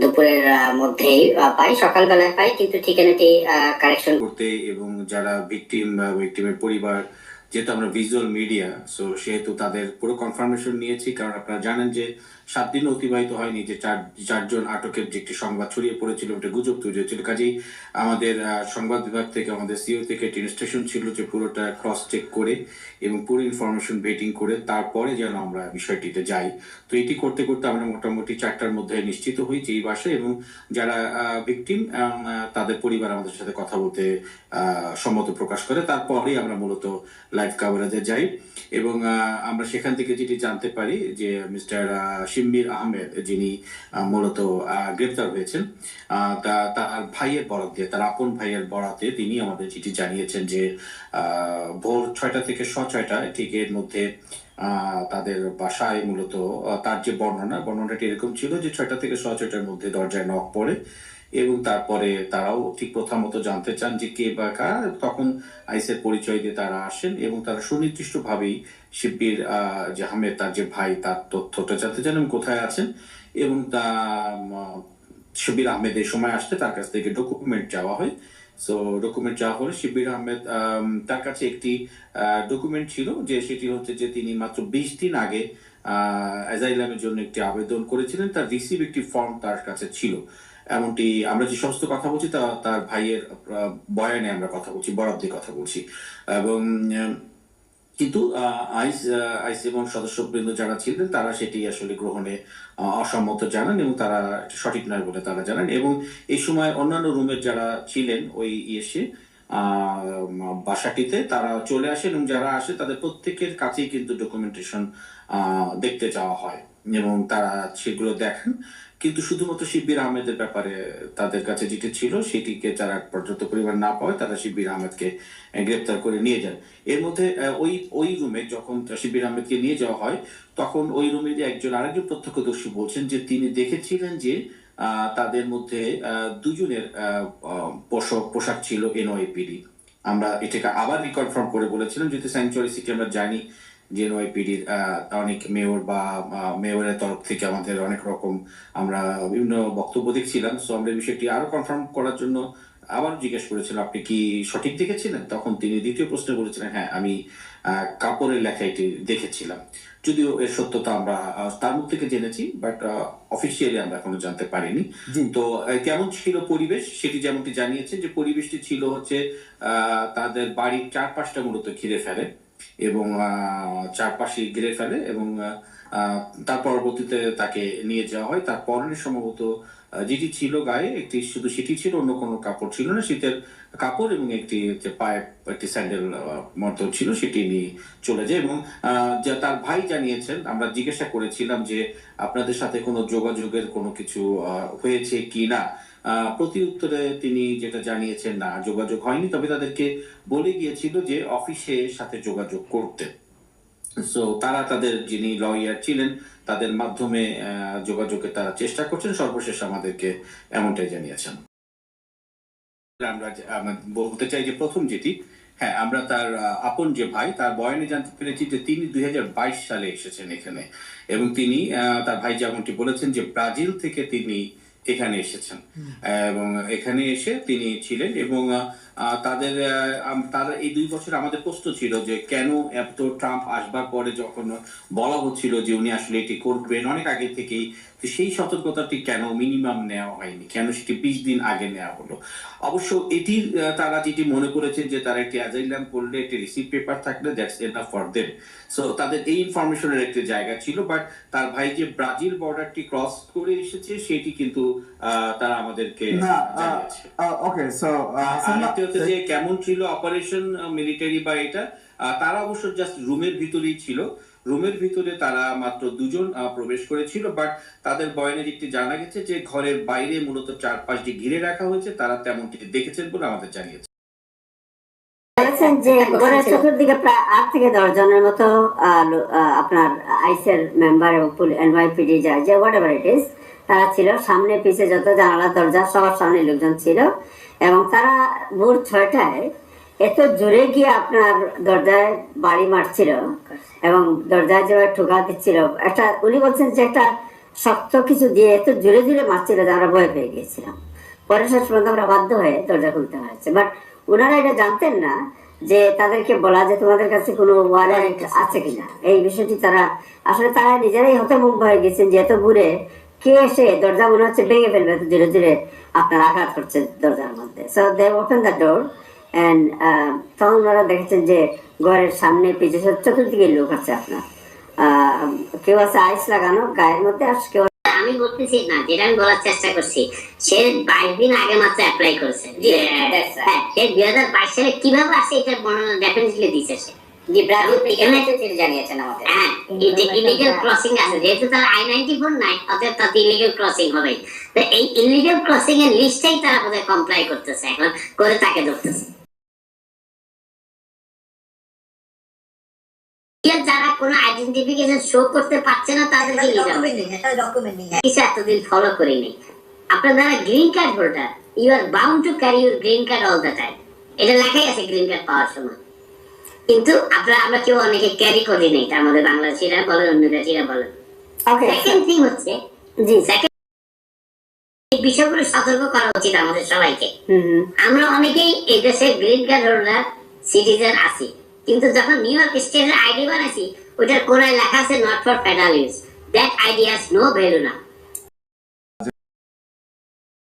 দুপুরের মধ্যেই পাই, সকালবেলায় পাই, কিন্তু ঠিকানাটি কারেকশন করতে এবং যারা ভিকটিম বা ভিকটিমের পরিবার, যেহেতু আমরা ভিজুয়াল মিডিয়া, সো সেহেতু তাদের পুরো কনফার্মেশন নিয়েছি। কারণ আপনারা জানেন যে 7 দিন অতিবাহিত হয়নি যে চারজন আটকের যে একটি সংবাদ ছড়িয়ে পড়েছিল, একটা গুজব তৈরি হয়েছিল। কাজেই আমাদের সংবাদ বিভাগ থেকে, আমাদের সিও থেকে একটি ইনস্ট্রাকশন ছিল যে পুরোটা ক্রস চেক করে এবং পুরো ইনফরমেশন ভেটিং করে তারপরে যেন আমরা বিষয়টিতে যাই। তো এটি করতে করতে আমরা মোটামুটি 4টার মধ্যে নিশ্চিত হই যে এই বাসায়, এবং যারা ভিকটিম তাদের পরিবার আমাদের সাথে কথা বলতে সম্মত প্রকাশ করে। তারপরেই আমরা মূলত লাইভ কাভারেজে যাই এবং আমরা সেখান থেকে যেটি জানতে পারি যে মিস্টার শিম্বির আহমেদ, যিনি মূলত গ্রেপ্তার হয়েছেন, তার ভাইয়ের বরাত দিয়ে, তার আপন ভাইয়ের বরাতে তিনি আমাদের চিঠি জানিয়েছেন যে ভোর 6টা থেকে 6:30 ঠিক এর মধ্যে তাদের বাসায় মূলত তার যে বর্ণনাটি এরকম ছিল যে 6টা থেকে 6:30-এর মধ্যে দরজায় নক পড়ে এবং তারপরে তারাও ঠিক কথা মতো জানতে চান যে কে বা কারা। তখন আইসের পরিচয় দিয়ে তারা আসেন এবং তারা সুনির্দিষ্টভাবেই শিব্বির যে আহমেদ, তার যে ভাই, তার তথ্যটা জানতে চান এবং কোথায় আছেন। এবং শিব্বির আহমেদ এই সময় আসতে তার কাছ থেকে ডকুমেন্ট চাওয়া হয়। সো ডকুমেন্ট চাওয়া হলে শিব্বির আহমেদ, তার কাছে একটি ডকুমেন্ট ছিল, যে সেটি হচ্ছে যে তিনি মাত্র 20 দিন আগে অ্যাজাইলামের জন্য একটি আবেদন করেছিলেন, তার রিসিভ একটি ফর্ম তার কাছে ছিল। এমনটি আমরা যে সমস্ত কথা বলছি তা তার ভাইয়ের বয়ানে আমরা কথা বলছি, বরাত দিয়ে কথা বলছি। এবং কিন্তু আইস এবং সদস্যবৃন্দ যারা ছিলেন তারা সেটি আসলে গ্রহণে অসম্মত জানান এবং তারা সঠিক নয় বলে তারা জানান। এবং এই সময় অন্যান্য রুমের যারা ছিলেন ওই এসে বাসাটিতে তারা চলে আসেন এবং যারা আসে তাদের প্রত্যেকের কাছেই কিন্তু ডকুমেন্টেশন দেখতে যাওয়া হয় এবং তারা সেগুলো দেখেন। কিন্তু শুধুমাত্র শিব্বির আহমেদের ব্যাপারে তাদের কাছে যেটি ছিল সেটিকে যারা পর্যাপ্ত পরিমাণ না পায়, তারা শিব্বির আহমেদকে গ্রেপ্তার করে নিয়ে যান। এর মধ্যে ওই রুমে যখন শিব্বির আহমেদকে নিয়ে যাওয়া হয়, তখন ওই রুমে আরেকজন প্রত্যক্ষদর্শী বলছেন যে তিনি দেখেছিলেন যে তাদের মধ্যে দুজনের পোশাক ছিল এনওয়াইপিডি। আমরা এটাকে আবার রিকনফার্ম করে বলেছিলাম, যেহেতু স্যাংচুয়ারি সিটি আমরা জানি যে এনওয়াইপিডির অনেক মেয়র বা মেয়রের তরফ থেকে আমাদের অনেক রকম আমরা বিভিন্ন বক্তব্য দেখছিলাম। সো আমরা বিষয়টি আরো কনফার্ম করার জন্য আবার জিজ্ঞেস করেছিলাম, আপনি কি সঠিক দেখেছিলেন? তখন তিনি দ্বিতীয় প্রশ্নে বলেছিলেন, হ্যাঁ, আমি কাপড়ের লেখা এটি দেখেছিলাম। যদিও এর সত্যতা আমরা তার মুখ থেকে জেনেছি, বাট অফিসিয়ালি আমরা এখনো জানতে পারিনি। তো কেমন ছিল পরিবেশ সেটি যেমনটি জানিয়েছে, যে পরিবেশটি ছিল হচ্ছে তাদের বাড়ির চারপাশটা মূলত ঘিরে ফেলে এবং চারপাশে ঘিরে ফেলে এবং তার পরবর্তীতে তাকে নিয়ে যাওয়া হয়। তার পরনে সম্ভবত যেটি ছিল গায়ে একটি, শুধু সেটি ছিল, অন্য কোনো কাপড় ছিল না, শীতের কাপড় এবং একটি পায়ে একটি স্যান্ডেল মতো ছিল, সেটি নিয়ে চলে যায়। এবং যা তার ভাই জানিয়েছেন, আমরা জিজ্ঞাসা করেছিলাম যে আপনাদের সাথে কোনো যোগাযোগের কোনো কিছু হয়েছে কি না। প্রতি উত্তরে তিনি যেটা জানিয়েছেন, না, যোগাযোগ হয়নি, তবে তাদেরকে বলে গিয়েছিল যে অফিসে সাথে যোগাযোগ করতে। সো তারা তাদের যিনি লয়ার ছিলেন তাদের মাধ্যমে যোগাযোগের তারা চেষ্টা করছেন, সর্বশেষ আমাদেরকে এমনটাই জানিয়েছেন। আমরা বলতে চাই যে প্রথম যেটি, হ্যাঁ, আমরা তার আপন যে ভাই, তার বয়ানে জানতে পেরেছি যে তিনি 2022 সালে এসেছেন এখানে এবং তিনি তার ভাই যেমনটি বলেছেন যে ব্রাজিল থেকে তিনি এখানে এসেছেন এবং এখানে এসে তিনি ছিলেন। এবং তাদের তারা এই 2 বছর আমাদের প্রশ্ন ছিল যে কেন এত ট্রাম্প আসবার পরে যখন বলা হচ্ছিল যে উনি আসলে এটি করবেন অনেক আগে থেকেই, তো সেই সতর্কতাটি কেন মিনিমাম নেওয়া হয়নি, কেন সেটি 20 দিন আগে নেওয়া হলো। অবশ্য এটি তারা যেটি মনে করেছেন যে তারা একটি অ্যাজাইলাম করলে একটি রিসিপ্ট পেপার থাকলে that's enough for them. So তাদের এই ইনফরমেশনের একটি জায়গা ছিল, বাট তার ভাই যে ব্রাজিল বর্ডারটি ক্রস করে এসেছে সেটি কিন্তু তারা আমাদেরকে জানিয়েছে। ওকে, সো যে কেমন ছিল অপারেশন মিলিটারি বা এটা, তারা অবশ্য জাস্ট রুমের ভিতরেই ছিল। রুমের ভিতরে তারা মাত্র 2 জন প্রবেশ করেছিল, বাট তাদের বয়ানে যেটি জানা গেছে যে ঘরের বাইরে মূলত চারপাশটি ঘিরে রাখা হয়েছে, তারা তেমনটি দেখেছেন বলে আমাদের জানিয়েছে। যে ঘরের চতুর্দিকে প্রায় 8 থেকে 10 জনের মতো আপনার আইসের মেম্বার এবং এনওয়াইপিডি যায় যে হোয়াট এভার ইট ইজ, তারা ছিল। সামনে পিছে যত জানালা দরজা সবার সামনে লোকজন ছিল এবং তারা ভোর 6টায় এত জোরে গিয়ে আপনার দরজায় বাড়ি মারছিল এবং দরজায় যেভাবে ঠোকা দিচ্ছিল, একটা উনি বলছেন যে একটা শক্ত কিছু দিয়ে এত জোরে জোরে মারছিল যে আমরা ভয় পেয়ে গিয়েছিলাম। পরে শেষ পর্যন্ত আমরা বাধ্য হয়ে দরজা খুলতে হয়েছে। বাট ওনারা এটা জানতেন না যে তাদেরকে বলা যে তোমাদের কাছে কোনো ওয়ারেন্ট আছে কিনা, এই বিষয়টি তারা আসলে তারা নিজেরাই হতভম্ব হয়ে গেছেন যে এত ঘুরে কে এসে দরজা মনে হচ্ছে ভেঙে ফেলবে, এত ধীরে ধীরে আপনার আঘাত করছে দরজার মধ্যে। So they open the door and তখন ওনারা দেখেছেন যে ঘরের সামনে পিছিয়ে চতুর্দিকে লোক আছে আপনার। কেউ আছে আইস লাগানো গায়ের মধ্যে, আর কেউ আমি বলতেছি না, যেটা আমি বলার চেষ্টা করছি, সে 22 দিন আগে মাত্র অ্যাপ্লাই করেছে। হ্যাঁ, সে 2022 সালে কিভাবে আসে এটা বর্ণনা ডেফিনেটলি দিছে সে। জি ব্রাজিল এখানে জানিয়েছেন আমাদের। হ্যাঁ, এই যে ইলিগাল ক্রসিং আছে, যেহেতু তার I-94 নাই, অতএব তাতে ইলিগাল ক্রসিং হবে। তো এই ইলিগাল ক্রসিং এর লিস্টটাই তারা বোধহয় কমপ্লাই করতেছে এখন, করে তাকে ধরতেছে। যারা কোনো আইডেন্টিফিকেশন শো করতে পারছে না তাদেরকে কিছু এতদিন ফলো করিনি। আপনার যারা green card holder, you are bound to carry your green card all the time, এটা লেখাই আছে গ্রিন কার্ড পাওয়ার সময়। কিন্তু আমরা কেউ অনেকে ক্যারি করি নাই, তার মধ্যে বাংলাদেশিরা বলেন, অন্য দেশিরা বলেন। সেকেন্ড থিং হচ্ছে, জি এই বিষয়গুলো সতর্ক করা উচিত আমাদের সবাইকে। আমরা অনেকেই এই দেশের গ্রিন কার্ড হোল্ডার সিটিজেন আছি, কিন্তু যখন নিউ ইয়র্ক স্টেটের আইডি বানাইছি, ওটার কোনায় লেখা আছে not for federal use, that ID has no value না।